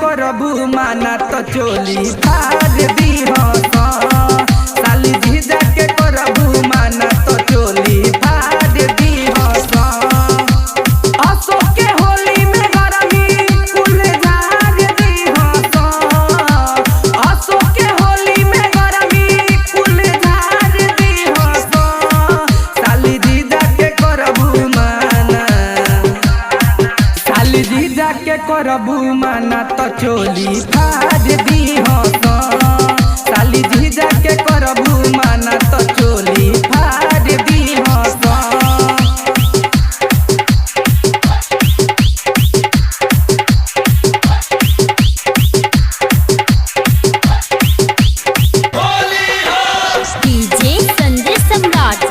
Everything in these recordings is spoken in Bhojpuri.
करबू माना तो चोली फाड़ दी हो साली जीजा के करबू माना तो चोली फाड़ दी हो अशोक के होली में गरमी कुल झाड़ दी हो अशोक के होली में गरमी कुल झाड़ दी हो साली जीजा के करबू माना साली जीजा के करबू माना तो चोली फाड़ दी हो साली जीजा के करबू माना तो चोली फाड़ दी हो डीजे संजय सम्राट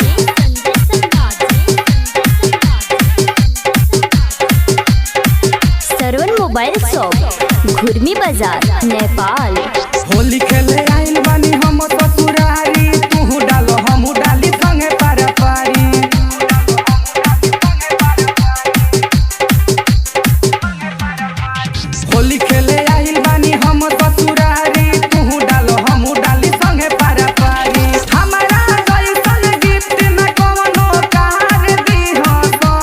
सरवन मोबाइल शॉप घुर्मी बाजार नेपाल। होली खेले आइल बानी हम ससुरारी तू डालो हम डाली संगे पार पारी होली खेले आइल बानी हम ससुरारी तू डालो हम डाली संगे पार पारी हमारा जैसन गिफ्ट न कोनो कार दी हो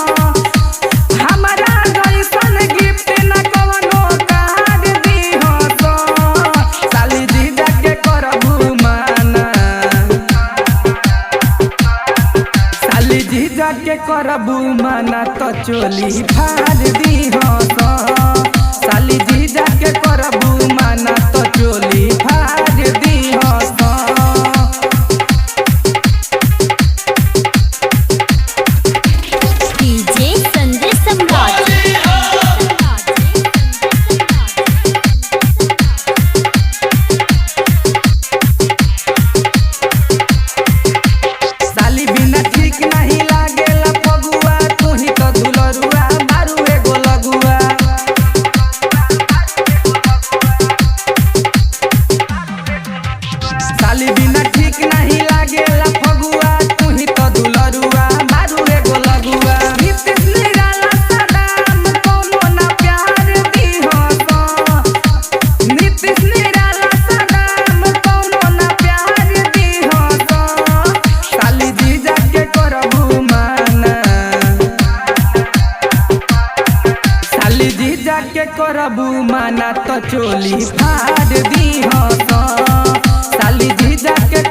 हमारा जैसन गिफ्ट न कोनो कार दी हो साली जीजा के करबू माना साली जीजा के करबू माना तो चोली फाड़ दी हो साली जीजा के करबू माना तो चोली फाड़ दी हो डीजे संजय सम्राट साली बिना ठीक नहीं लागेला पगुआ तू ही तो दुलरुआ मारू एगो लगुआ साली बिना ठीक नहीं लागेला पगुआ तू ही तो दुलरुआ मारू एगो लगुआ नीतीश निराला सदाम कोनो ना प्यार दी हो नीतीश निराला सदाम कोनो ना प्यार दी हो साली जीजा के करबू माना साली जीजा के करबू माना तो चोली फाड़ दी हो साली जीजा के